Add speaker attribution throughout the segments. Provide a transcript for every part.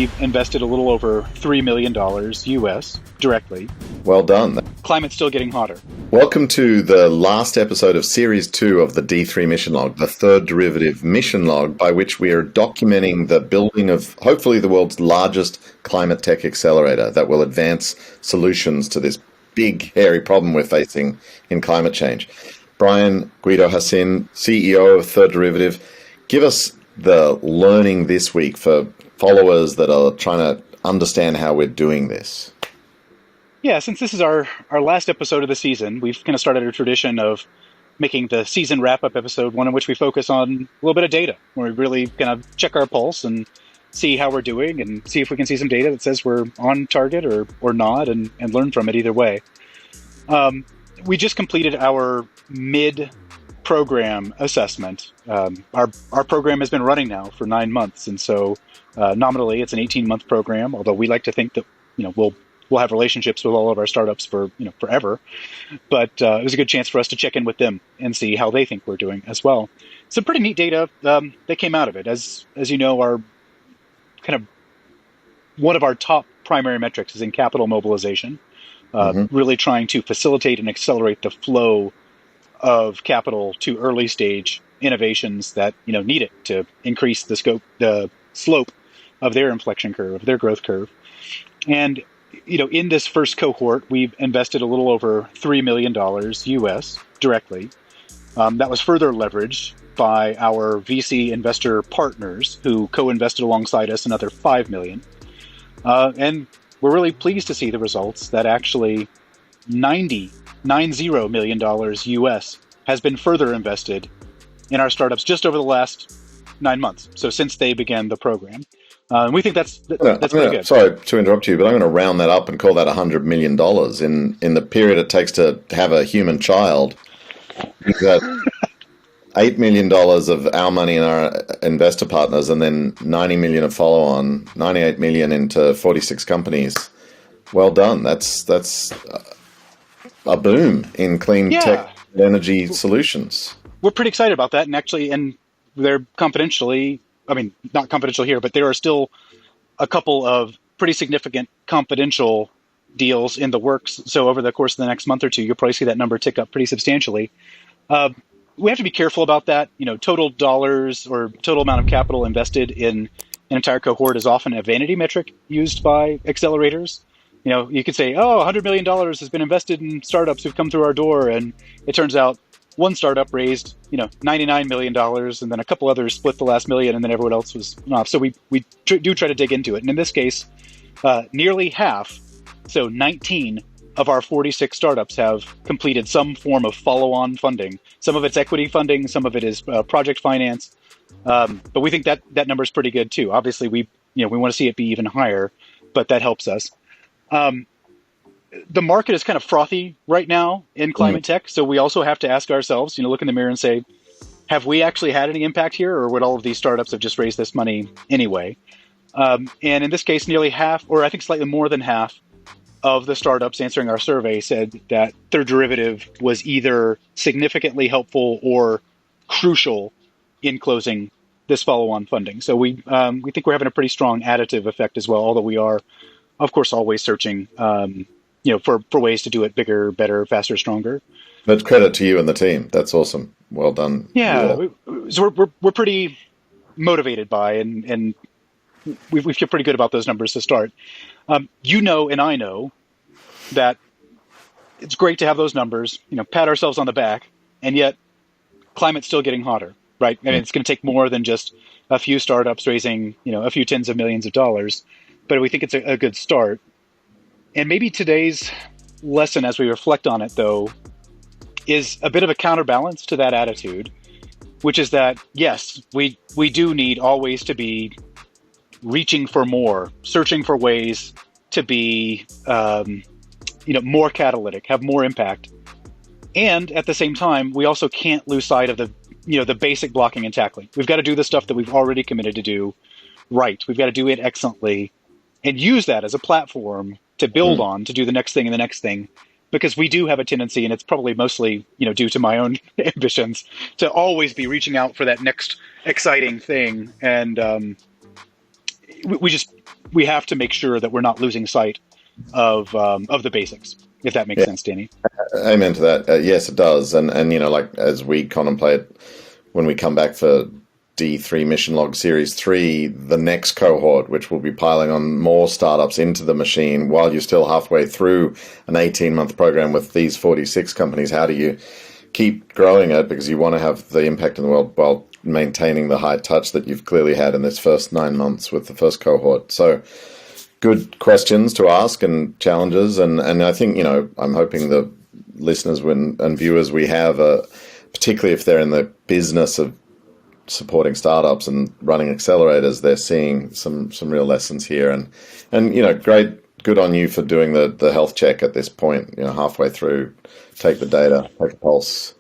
Speaker 1: we've invested a little over $3 million US directly.
Speaker 2: Well done.
Speaker 1: Climate's still getting hotter.
Speaker 2: Welcome to the last episode of Series 2 of the D3 mission log, the third derivative mission log, by which we are documenting the building of hopefully the world's largest climate tech accelerator that will advance solutions to this big, hairy problem we're facing in climate change. Bryan, Guido, Hassin, CEO of Third Derivative, give us the learning this week for followers that are trying to understand how we're doing this.
Speaker 1: Yeah, since this is our last episode of the season, we've kind of started a tradition of making the season wrap-up episode, one in which we focus on a little bit of data, where we really kind of check our pulse and see how we're doing and see if we can see some data that says we're on target or not and learn from it either way. We just completed our mid-program assessment. Our program has been running now for 9 months, and so nominally it's an 18-month program, although we like to think that we'll have relationships with all of our startups for forever. But it was a good chance for us to check in with them and see how they think we're doing as well. Some pretty neat data that came out of it. As you know, our kind of one of our top primary metrics is in capital mobilization, really trying to facilitate and accelerate the flow of capital to early stage innovations that need it to increase the slope of their inflection curve, of their growth curve. And in this first cohort, we've invested a little over $3 million US directly. That was further leveraged by our VC investor partners who co-invested alongside us another $5 million. And we're really pleased to see the results that actually $90 million US has been further invested in our startups just over the last 9 months. So since they began the program. We think that's pretty good.
Speaker 2: Sorry to interrupt you, but I'm going to round that up and call that $100 million. In the period it takes to have a human child, we've got $8 million of our money and our investor partners, and then $90 million of follow-on, $98 million into 46 companies. Well done. That's a boom in clean tech energy solutions.
Speaker 1: We're pretty excited about that, and they're confidentially. I mean, not confidential here, but there are still a couple of pretty significant confidential deals in the works. So over the course of the next month or two, you'll probably see that number tick up pretty substantially. We have to be careful about that. Total dollars or total amount of capital invested in an entire cohort is often a vanity metric used by accelerators. You could say, $100 million has been invested in startups who've come through our door. And it turns out one startup raised, $99 million, and then a couple others split the last million, and then everyone else was off. So we do try to dig into it. And in this case, nearly half, so 19 of our 46 startups have completed some form of follow-on funding. Some of it's equity funding, some of it is project finance. But we think that number is pretty good too. Obviously, we want to see it be even higher, but that helps us. The market is kind of frothy right now in climate tech, so we also have to ask ourselves, look in the mirror and say, have we actually had any impact here, or would all of these startups have just raised this money anyway? And in this case, nearly half, or I think slightly more than half, of the startups answering our survey said that Third Derivative was either significantly helpful or crucial in closing this follow-on funding. So we think we're having a pretty strong additive effect as well, although we are, of course, always searching for ways to do it bigger, better, faster, stronger.
Speaker 2: That's credit to you and the team. That's awesome. Well done.
Speaker 1: Yeah. So we're pretty motivated by and we feel pretty good about those numbers to start. And I know that it's great to have those numbers, pat ourselves on the back, and yet climate's still getting hotter, right? And it's going to take more than just a few startups raising, a few tens of millions of dollars, but we think it's a good start. And maybe today's lesson, as we reflect on it, though, is a bit of a counterbalance to that attitude, which is that, yes, we do need always to be reaching for more, searching for ways to be, more catalytic, have more impact. And at the same time, we also can't lose sight of the basic blocking and tackling. We've got to do the stuff that we've already committed to do right. We've got to do it excellently and use that as a platform to build on, to do the next thing and the next thing, because we do have a tendency, and it's probably mostly, due to my own ambitions, to always be reaching out for that next exciting thing. And, we have to make sure that we're not losing sight of the basics, if that makes sense, Danny.
Speaker 2: Amen to that. Yes, it does. And like as we contemplate when we come back for D3 Mission Log Series 3, the next cohort, which will be piling on more startups into the machine while you're still halfway through an 18-month program with these 46 companies. How do you keep growing it? Because you want to have the impact in the world while maintaining the high touch that you've clearly had in this first 9 months with the first cohort. So good questions to ask and challenges. And I think, I'm hoping the listeners and viewers we have, particularly if they're in the business of supporting startups and running accelerators, they're seeing some real lessons here. And good on you for doing the health check at this point, halfway through, take the data, take a pulse,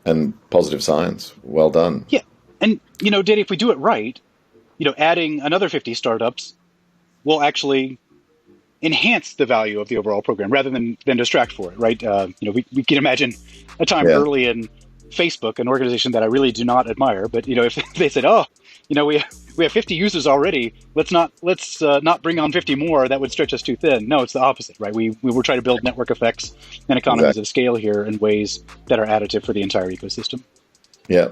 Speaker 2: and positive signs. Well done.
Speaker 1: Yeah. And, Danny, if we do it right, adding another 50 startups will actually enhance the value of the overall program rather than distract for it, right? We can imagine a time early in Facebook, an organization that I really do not admire, but if they said, we have 50 users already, let's not bring on 50 more, that would stretch us too thin. No, it's the opposite, right? We will try to build network effects and economies of scale here in ways that are additive for the entire ecosystem.
Speaker 2: Yeah.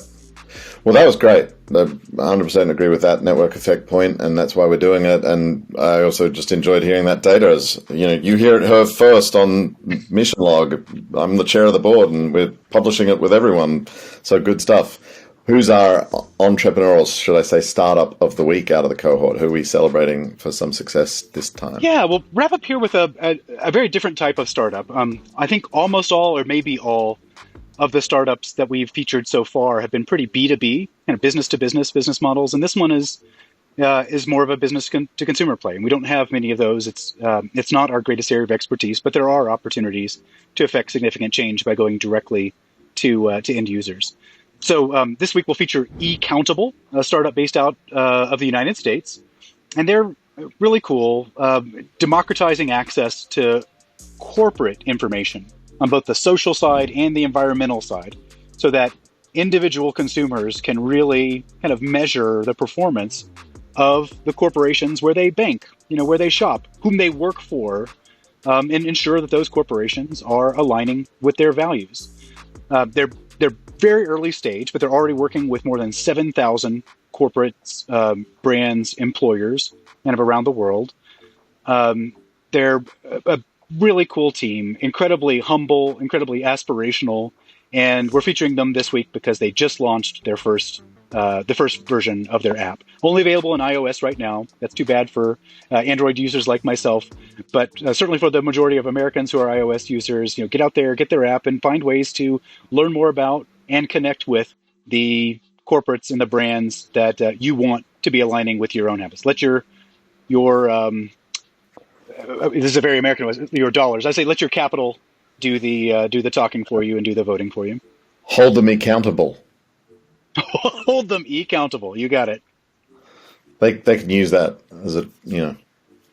Speaker 2: Well, that was great. I 100% agree with that network effect point, and that's why we're doing it. And I also just enjoyed hearing that data. As you hear it here first on Mission Log. I'm the chair of the board, and we're publishing it with everyone. So good stuff. Who's our entrepreneurial, should I say, startup of the week out of the cohort? Who are we celebrating for some success this time? Yeah,
Speaker 1: we'll wrap up here with a very different type of startup. I think almost all, or maybe all, of the startups that we've featured so far have been pretty B2B, kind of business-to-business business models, and this one is more of a business-to-consumer play. And we don't have many of those. It's not our greatest area of expertise, but there are opportunities to affect significant change by going directly to end users. So this week we'll feature ecountabl, a startup based out of the United States, and they're really cool, democratizing access to corporate information on both the social side and the environmental side, so that individual consumers can really kind of measure the performance of the corporations where they bank, where they shop, whom they work for, and ensure that those corporations are aligning with their values. They're very early stage, but they're already working with more than 7,000 corporate brands, employers, kind of around the world. They're a really cool team, incredibly humble, incredibly aspirational, and we're featuring them this week because they just launched their the first version of their app. Only available on iOS right now. That's too bad for Android users like myself, but certainly for the majority of Americans who are iOS users, get out there, get their app, and find ways to learn more about and connect with the corporates and the brands that you want to be aligning with your own habits. Let your this is a very American way, your dollars. I say let your capital do the talking for you and do the voting for you.
Speaker 2: Hold them accountable.
Speaker 1: Hold them accountable. You got it.
Speaker 2: They can use that as a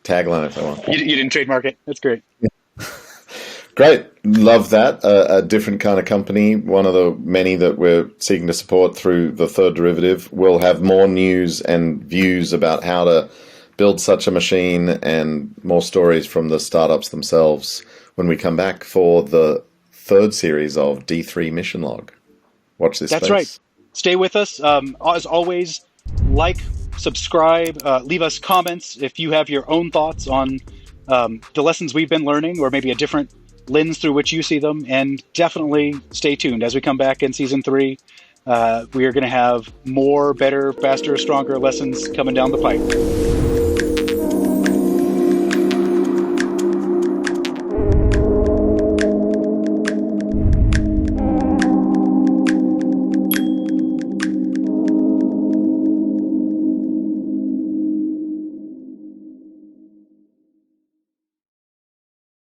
Speaker 2: tagline if they want.
Speaker 1: You didn't trademark it. That's great.
Speaker 2: Great. Love that. A different kind of company, one of the many that we're seeking to support through the third derivative. We'll have more news and views about how to build such a machine and more stories from the startups themselves when we come back for the third series of D3 Mission Log. Watch this space.
Speaker 1: That's right. Stay with us. As always, like, subscribe, leave us comments if you have your own thoughts on the lessons we've been learning, or maybe a different lens through which you see them. And definitely stay tuned. As we come back in season 3, we are going to have more, better, faster, stronger lessons coming down the pipe.